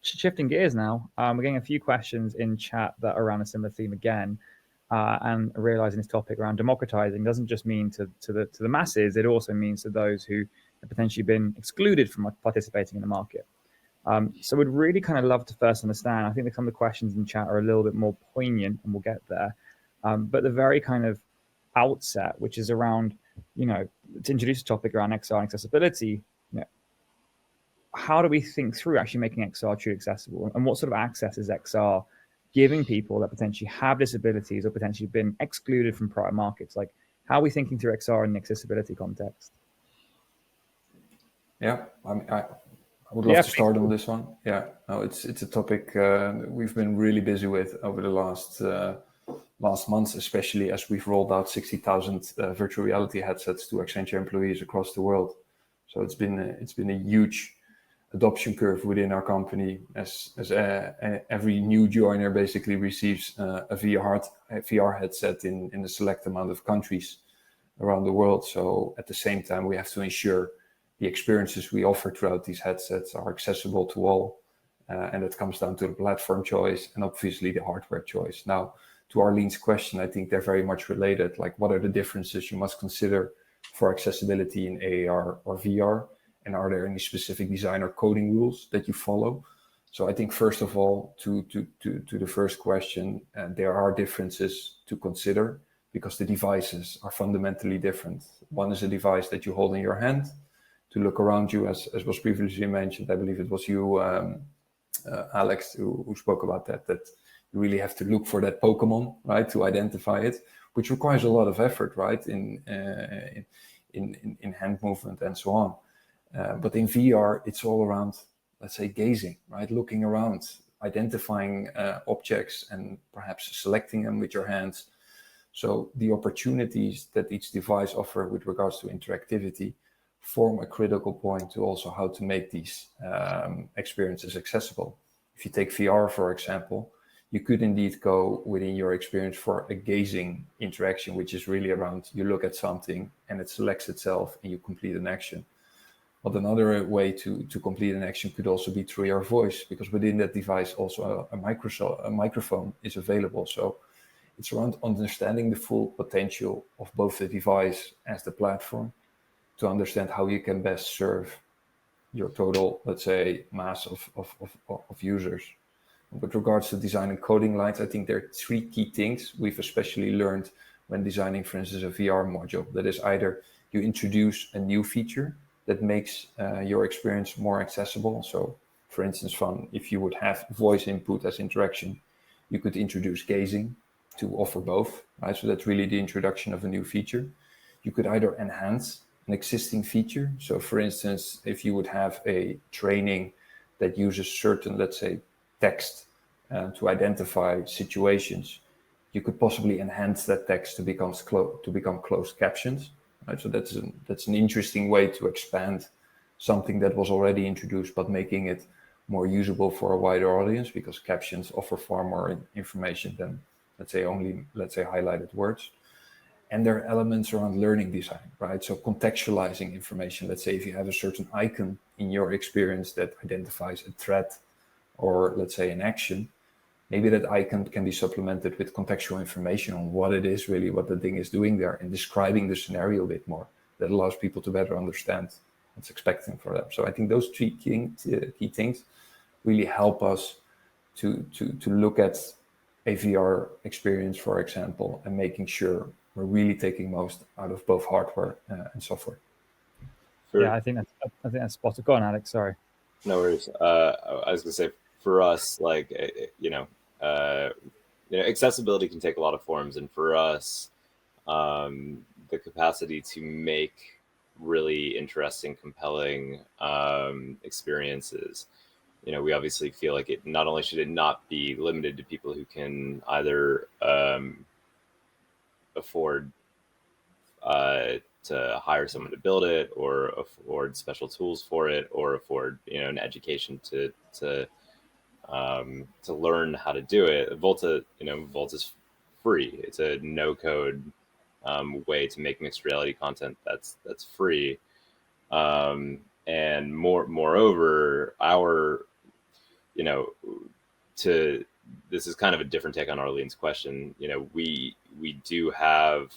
shifting gears now, we're getting a few questions in chat that are around a similar theme again, and realizing this topic around democratizing doesn't just mean to the masses; it also means to those who have potentially been excluded from participating in the market. So we'd really kind of love to first understand. I think some of the questions in chat are a little bit more poignant, and we'll get there. But the very kind of outset, which is around, to introduce a topic around XR and accessibility, how do we think through actually making XR truly accessible? And what sort of access is XR giving people that potentially have disabilities or potentially been excluded from prior markets? Like, how are we thinking through XR in the accessibility context? Yeah, I would love to start on this one. Yeah, no, it's a topic we've been really busy with over the last months, especially as we've rolled out 60,000 virtual reality headsets to Accenture employees across the world. So it's been a huge adoption curve within our company as every new joiner basically receives a VR headset in a select amount of countries around the world. So at the same time, we have to ensure the experiences we offer throughout these headsets are accessible to all. And it comes down to the platform choice and obviously the hardware choice. Now, to Arlene's question, I think they're very much related. Like, what are the differences you must consider for accessibility in AR or VR? And are there any specific design or coding rules that you follow? So I think, first of all, to the first question, there are differences to consider because the devices are fundamentally different. One is a device that you hold in your hand to look around you, as was previously mentioned. I believe it was you, Alex, who spoke about that you really have to look for that Pokemon, right, to identify it, which requires a lot of effort, right, in hand movement and so on. But in VR, it's all around, let's say, gazing, right? Looking around, identifying objects and perhaps selecting them with your hands. So the opportunities that each device offers with regards to interactivity form a critical point to also how to make these experiences accessible. If you take VR, for example, you could indeed go within your experience for a gazing interaction, which is really around you look at something and it selects itself and you complete an action. But another way to complete an action could also be through your voice, because within that device also a microphone is available. So it's around understanding the full potential of both the device as the platform to understand how you can best serve your total, let's say, mass of users. With regards to design and coding lines, I think there are three key things we've especially learned when designing, for instance, a VR module. That is either you introduce a new feature that makes your experience more accessible. So, for instance, if you would have voice input as interaction, you could introduce gazing to offer both, right? So that's really the introduction of a new feature. You could either enhance an existing feature. So, for instance, if you would have a training that uses certain, let's say, text to identify situations, you could possibly enhance that text to become closed captions. Right? So that's an interesting way to expand something that was already introduced, but making it more usable for a wider audience, because captions offer far more information than, let's say, highlighted words. And there are elements around learning design, right? So contextualizing information. Let's say if you have a certain icon in your experience that identifies a threat or, let's say, an action, maybe that icon can be supplemented with contextual information on what it is really, what the thing is doing there, and describing the scenario a bit more. That allows people to better understand what's expecting for them. So I think those three key things really help us to look at a VR experience, for example, and making sure we're really taking most out of both hardware and software. Yeah, I think that's spot on. Go on, Alex. Sorry. No worries. I was gonna say, for us, like, accessibility can take a lot of forms, and for us, the capacity to make really interesting, compelling experiences. We obviously feel like it not only should it not be limited to people who can either afford to hire someone to build it, or afford special tools for it, or afford an education to learn how to do it. Volta's free. It's a no-code way to make mixed reality content that's free. And moreover, this is kind of a different take on Arlene's question. We do have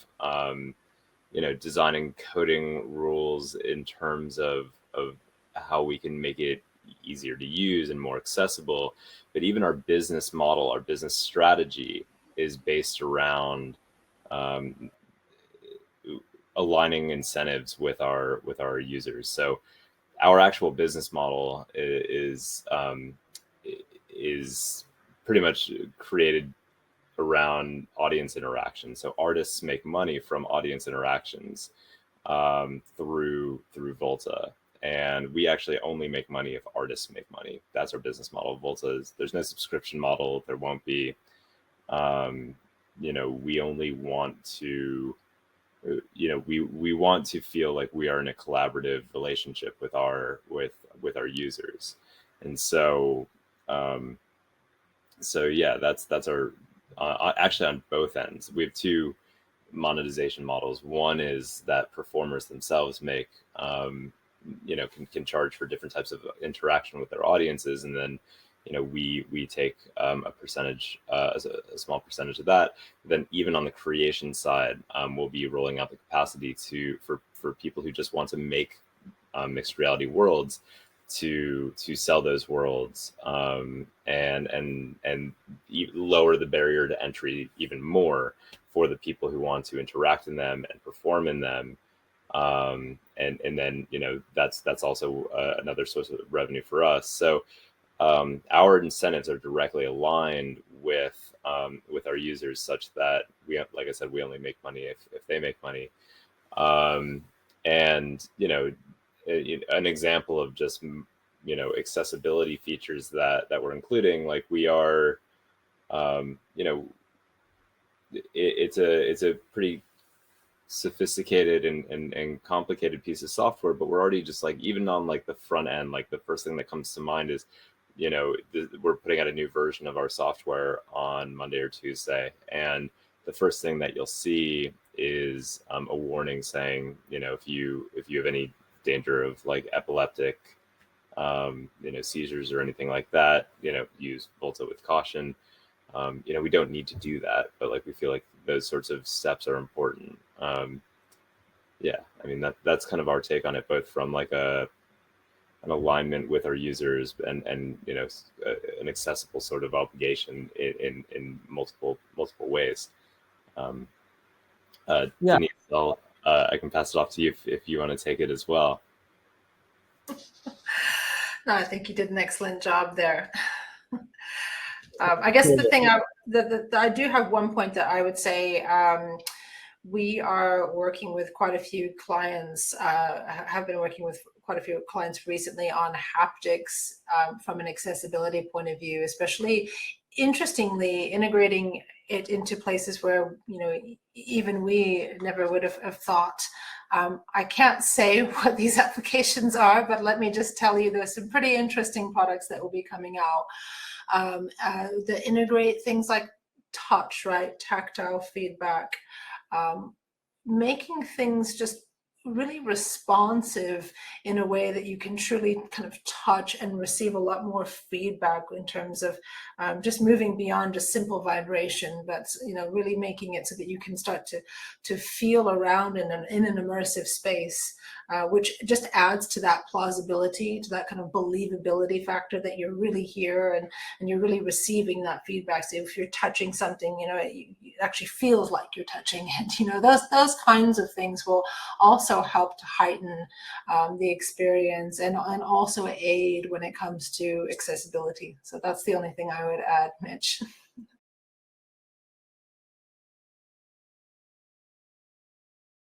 design and coding rules in terms of how we can make it easier to use and more accessible. But even our business model, our business strategy is based around aligning incentives with our users. So our actual business model is pretty much created around audience interaction. So artists make money from audience interactions through Volta. And we actually only make money if artists make money. That's our business model. There's no subscription model. There won't be. We only want to, we want to feel like we are in a collaborative relationship with our users. And so, yeah, that's our, actually on both ends. We have two monetization models. One is that performers themselves make, can charge for different types of interaction with their audiences, and then we take a percentage, a small percentage of that. Then even on the creation side, we'll be rolling out the capacity for people who just want to make mixed reality worlds to sell those worlds, and lower the barrier to entry even more for the people who want to interact in them and perform in them. And then that's also another source of revenue for us. So our incentives are directly aligned with our users, such that like I said, we only make money if they make money. And an example of just accessibility features that we're including, like we are, it's a pretty sophisticated and complicated piece of software, but we're already just like, even on like the front end, like the first thing that comes to mind is we're putting out a new version of our software on Monday or Tuesday, and the first thing that you'll see is a warning saying, if you have any danger of like epileptic seizures or anything like that, use Volta with caution. We don't need to do that, but like we feel like those sorts of steps are important. Yeah, I mean that's kind of our take on it, both from like an alignment with our users and an accessible sort of obligation in multiple ways. Yeah. Denise, I can pass it off to you if you want to take it as well. No, I think you did an excellent job there. I guess the thing I do have one point that I would say, we are working with quite a few clients, have been working with quite a few clients recently on haptics from an accessibility point of view, especially interestingly integrating it into places where even we never would have thought. I can't say what these applications are, but let me just tell you there's some pretty interesting products that will be coming out that integrate things like touch, right? Tactile feedback, making things just really responsive in a way that you can truly kind of touch and receive a lot more feedback in terms of just moving beyond just simple vibration, but really making it so that you can start to feel around in an immersive space, which just adds to that plausibility, to that kind of believability factor that you're really here and you're really receiving that feedback. So if you're touching something, it actually feels like you're touching it. Those kinds of things will also help to heighten the experience and also aid when it comes to accessibility. So that's the only thing I would add, Mitch.